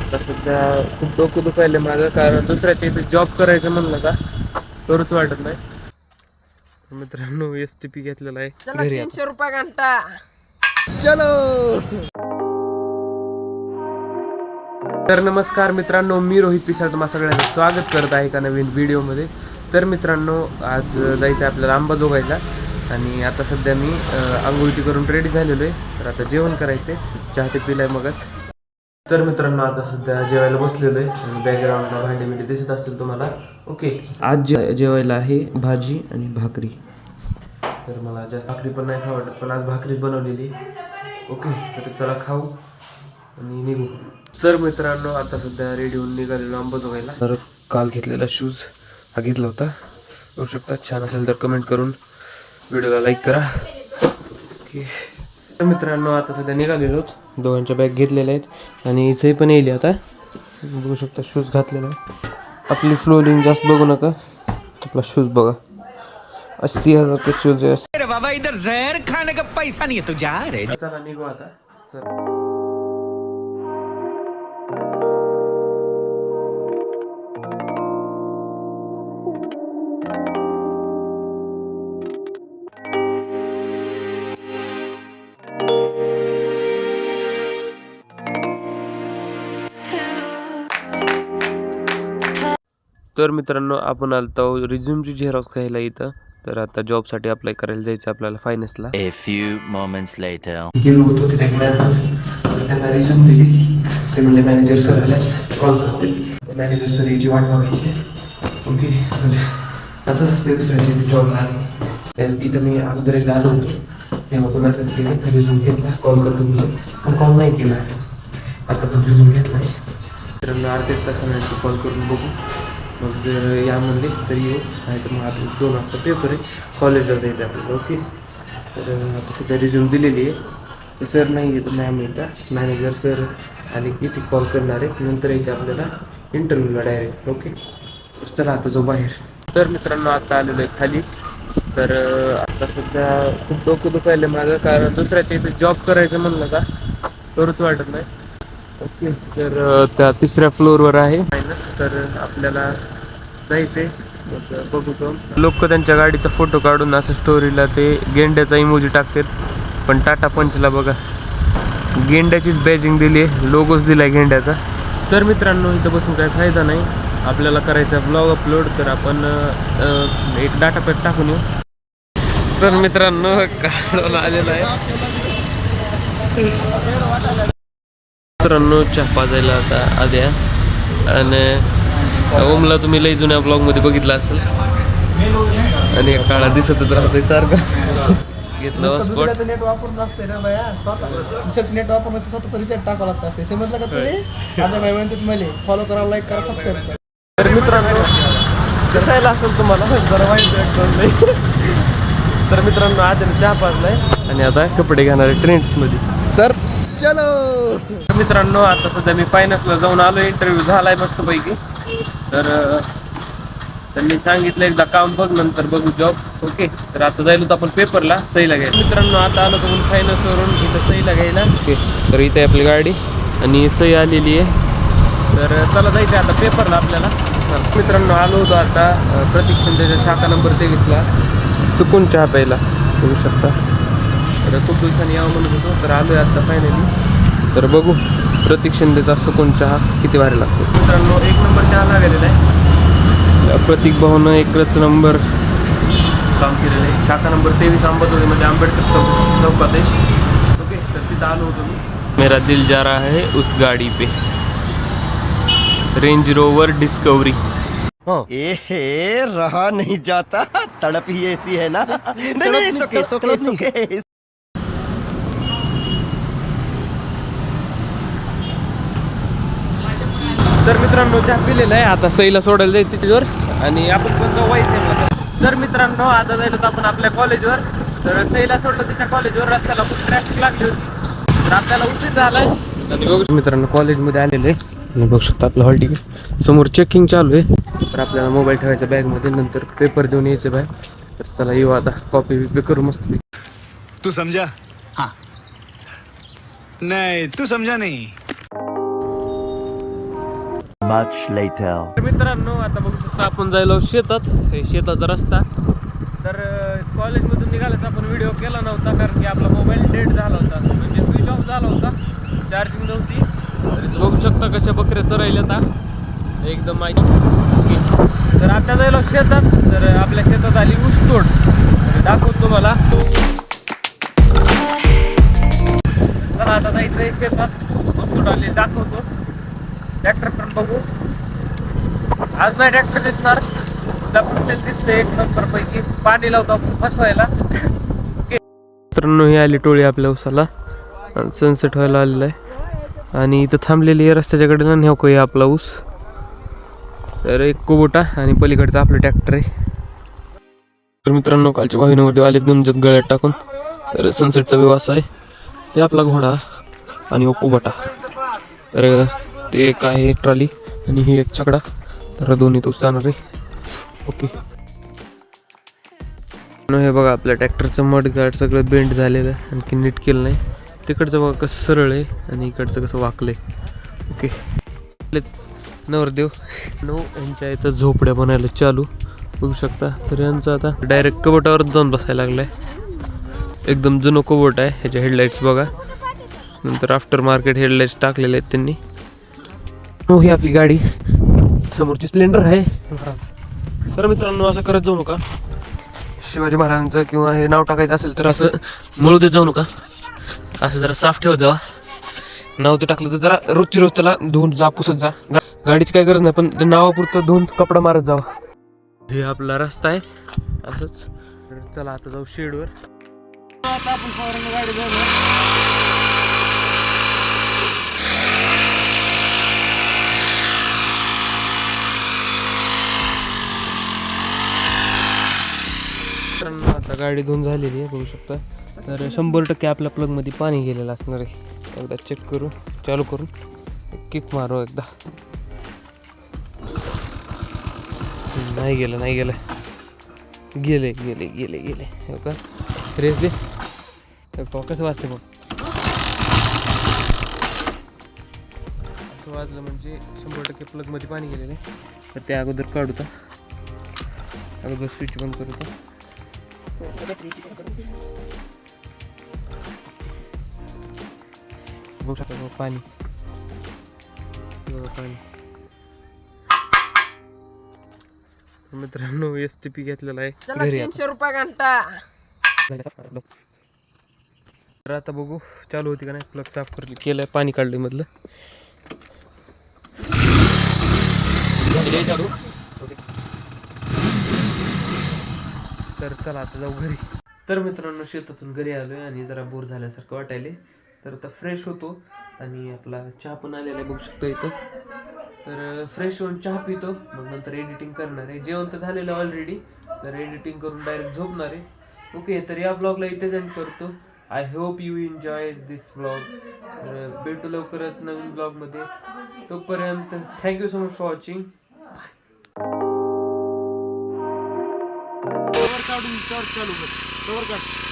आता सध्या खूप डोकं दुखायलं माझं, कारण दुसऱ्याच्या इथे जॉब करायचं म्हणलं का करूच वाटत नाही. मित्रांनो STP घेतलेला आहे घरी. 300 रुपये घंटा. चलो. तर नमस्कार मित्रांनो, मी रोहित पिसाळ तुम्हा सगळ्यांचं स्वागत करत आहे एका नवीन व्हिडिओमध्ये. तर मित्रांनो, आज जायचं आपल्याला अंबाजोगाईला आणि आता सध्या मी आंघोळी करून रेडी झालेलो आहे. तर आता जेवण करायचं आहे, चहा ते पिलाय मगच. तर मित्रांनो, आता सध्या जेवायला बसलेलो आहे आणि बॅकग्राऊंडला भांडी मिठी दिसत असतील तुम्हाला. ओके, आज जेवायला आहे भाजी आणि भाकरी. तर मला जास्त भाकरी पण नाही खाऊ वाटत, पण आज भाकरीच बनवलेली. ओके, तर चला खाऊ आणि निघू. तर मित्रांनो, आता सध्या रेडी होऊन निघालेलो अंबाजोगाईला. तर काल घेतलेला शूज हा घेतला होता, बघू शकता. छान असेल तर कमेंट करून व्हिडिओला लाईक करा. ओके, तर मित्रांनो, आता सध्या निघालेलोच. दोघांच्या बॅग घेतलेल्या आहेत आणि इथे पण येईल आता. बघू शकता शूज घातलेला आहे. आपली फ्लोरिंग जास्त बघू नका, आपला शूज बघा. 80,000 के शूज आहे. अरे बाबा, इधर जहर खाने का पैसा नहीं है तो जा रे. चला निघू आता. चला. तर मित्रांनो, आपण आलतो रिझ्यूमची झेरॉक्स घ्यायला इथं. तर आता जॉबसाठी अप्लाय करायला जायचं आपल्याला फायनान्सला. A few moments later. गेलो होतो तिथे त्यांना रिझ्यूम दिली. ते म्हणले मॅनेजर सर आल्यास कॉल करते. मॅनेजर सर याची वाट बघायची. ओके, असंच असते दुसऱ्याची जॉबला आली. इथं मी अगोदर एकदा आलो होतो, तेव्हा पण असंच केलं. रिझ्यूम घेतला, कॉल करतो तुला, पण कॉल नाही केला. आता पण रिझ्यूम घेतला आहे. तर अर्ध्या एक तासानंतर कॉल करून बघू. मग जर या म्हणले तर येऊ, नाही तर मग आता 2 वाजता पेपर आहे, कॉलेजला जायचं आपल्याला. ओके, तर आता सध्या रिझ्यूम दिलेली आहे. सर नाही आहे तर मॅम येतात. मॅनेजर सर आले की ती कॉल करणार आहे, नंतर यायचं आपल्याला इंटरव्ह्यूला डायरेक्ट. ओके, तर चला आता जाऊ बाहेर. तर मित्रांनो, आता आलेलो आहे खाली. तर आता सध्या खूप डोकं दुखायलं माझं, कारण दुसऱ्याच्या इथे जॉब करायचं म्हणलं का करूच वाटत नाही. ओके, तर त्या 3ऱ्या फ्लोअरवर आहे मायनस. तर आपल्याला जायचं आहे. मग बघू तो. लोक त्यांच्या गाडीचा फोटो काढून असं स्टोरीला ते गेंड्याचा इमोजी टाकतात. पण टाटा पंचला बघा गेंड्याचीच बॅजिंग दिली आहे, लोगोच दिला आहे गेंड्याचा. तर मित्रांनो, इथं बसून काही फायदा नाही. आपल्याला करायचा ब्लॉग अपलोड. तर आपण एक डाटा पॅक टाकून येऊ. तर मित्रांनो, काढून आलेला आहे. मित्रांनो, चहा पाजायला आता आद्या आणि ओमला तुम्ही लई जुन्या ब्लॉगमध्ये बघितलं असेल आणि एक काळा दिसतच राहतोय सारखं. घेतलं स्पॉट. नेट वापरून असते ना बाया, स्वतः नेट वापरून स्वतःचा रिचार्ज टाकावं लागतं असते. समजलं का तुम्ही? आता बाय म्हणते मला फॉलो करा, लाईक करा, सबस्क्राईब करा. तर मित्रांनो, दिसायला असेल तुम्हाला जरा वाईट नाही. तर मित्रांनो, आद्याने चहा पाजलाय आणि आता कपडे घेणार आहे ट्रेंड्समध्ये. तर चलो मित्रांनो, आता सध्या मी फायनान्सला जाऊन आलो. इंटरव्ह्यू झालाय मस्तपैकी. तर त्यांनी सांगितलं एकदा काम बघ, नंतर बघू जॉब. ओके, तर आता जायलो तर आपण पेपरला सहीला घ्यायला. मित्रांनो, आता आलो तर फायनान्सवरून इथं सहीला घ्यायला. ओके, तर इथे आपली गाडी आणि सही आलेली आहे. तर चला जायचं आता पेपरला आपल्याला. मित्रांनो, आलो होतो आता प्रतीक शिंदेच्या शाखा नंबर 23ला सुकून चहा प्यायला, बघू शकता. तर खूप दिवसांनी यावं म्हणत होतो, तर आलो आहे आता फायनली. तर बघू प्रतीक शिंदेचा सुकून चहा किती भारी लागतो. मित्रांनो, 1 नंबर चहा लागलेला आहे. प्रतीक भाऊनं 1च नंबर काम केलेलं आहे. शाखा नंबर 23 अंबाजोगाईमध्ये आंबेडकर चौकात आहे. ओके, तर तिथं आलो होतो मी. मेरा दिल जा रहा है उस गाड़ी पे, रेंज रोवर डिस्कवरी. ए रहा नहीं जाता, तड़प ही ऐसी है ना. नहीं, सुके सुके सुके. तर मित्रांनो, चहा पिलेला आहे. आता सईला सोडायला जाईल तिच्यावर आणि आपण पण जाऊ व्हायचं. तर मित्रांनो, आता जायला तर आपण आपल्या कॉलेजवर. तर सईला सोडलं तिच्या कॉलेजवर. रस्त्याला खूप ट्रॅफिक लागली होती, तर आपल्याला उशीर झालाय. आणि बघू मित्रांनो, कॉलेजमध्ये आलेले आणि बघू शकता आपलं हॉल तिकीट समोर चेकिंग चालू आहे. तर आपल्याला मोबाईल ठेवायचा बॅगमध्ये, नंतर पेपर देऊन यायचं बाय. तर चला येऊ आता, कॉपी बिपी करू मस्त. तू समझा? हाँ. नहीं, तू समझा नहीं. Much later. तर मित्रांनो आता बघू शकता आपण जायलो शेतात. हे शेताचा रस्ता. तर कॉलेजमधून निघाल्याचा आपण व्हिडिओ केला नव्हता कारण की आपला मोबाईल डेड झाला होता, म्हणजे स्विच ऑफ झाला होता, चार्जिंग नव्हती. तर इथं बघू शकता कशा बकऱ्या चरायला आता एकदम ओके. तर आता जायलो शेतात. तर आपल्या शेतात आली ऊसतोड, तर दाखवतो तुम्हाला. चला आता जायचं आहे शेतात, ऊसतोड आली दाखवतो. ट्रॅक्टर पण बघू. आज नाही ट्रॅक्टर दिसणार, दिसते एक नंबर पैकी. पाणी लावतो आपण फसवायला. मित्रांनो ही आली टोळी आपल्या उसाला, सनसेट व्हायला आलेला आहे आणि इथं थांबलेली आहे रस्त्याच्या कडेला. नेवको आपला ऊस. तर एक कुबोटा आणि पलीकडचा आपलं ट्रॅक्टर आहे. तर मित्रांनो कालच्या वाहिनीमध्ये आले दोन जग गळ्यात टाकून. तर सनसेटचा व्यू असा आहे. हे आपला घोडा आणि कुबोटा. तर ते एक आहे ट्रॉली आणि ही एक छकडा. तर दोन्ही तोच जाणार आहे. ओके. हे बघा आपल्या ट्रॅक्टरचं मड गार्ड सगळं बेंड झालेलं आहे, आणखी नीट केलं नाही. तिकडचं बघा कसं सरळ आहे आणि इकडचं कसं वाकलं आहे. ओके. नवरदेव यांच्या इथं झोपड्या बनायला चालू बघू शकता. तर यांचं आता डायरेक्ट कबोटावर जाऊन बसायला लागलं आहे. एकदम जुनं कबोट आहे. ह्याच्या हेडलाईट्स बघा. नंतर आफ्टर मार्केट हेडलाईट्स टाकलेले आहेत त्यांनी. ही आपली गाडी समोरची स्प्लेंडर आहे. तर मित्रांनो असं करत जाऊ नका. शिवाजी महाराजांचं किंवा हे नाव टाकायचं असेल तर असं मळू देत जाऊ नका. असं जरा साफ ठेवत जावा. नाव ते टाकलं तर जरा रोजची रोज त्याला धुवून जा, पुसत जा. गाडीची काही गरज नाही, पण नावापुरतं धुवून कपडा मारत जावा. हे आपला रस्ता आहे असंच. चला आता जाऊ शेडवर. आता आपण फवारणी गाडी जाऊ. आता गाडी धुवून झालेली आहे बघू शकता. तर 100% आपल्या प्लगमध्ये पाणी गेलेलं असणार आहे. एकदा चेक करू, चालू करून किक मारू एकदा. नाही गेलं गेले गेले गेले गेले हो का. रेस दे कसं वाजते मग. असं वाजलं म्हणजे 100% प्लगमध्ये पाणी गेलेलं आहे. तर त्या अगोदर काढू तर अगोदर स्विच बंद करू तर. बघू शकता पाणी पाणी. मित्रांनो STP घेतलेला आहे घरी. 300 रुपये घंटा. तर आता बघू चालू होती का नाही. प्लग साफ केलंय, पाणी काढलंय मधलं. चालू. तर चला आता जाऊ घरी. तर मित्रांनो शेतातून घरी आलोय आणि जरा बोर झाल्यासारखं वाटायले. तर आता फ्रेश होतो आणि आपला चहा पण आलेला आहे बघू शकतो इथं. तर फ्रेश होऊन चहा पितो, मग नंतर एडिटिंग करणार आहे. जेवण तर झालेलं ऑलरेडी. तर एडिटिंग करून डायरेक्ट झोपणार आहे. ओके. तर या ब्लॉगला इथेच एंड करतो. I hope you enjoy this blog. तर भेटू लवकरच नवीन ब्लॉगमध्ये. तोपर्यंत thank you so much for watching. काढून चालू कर.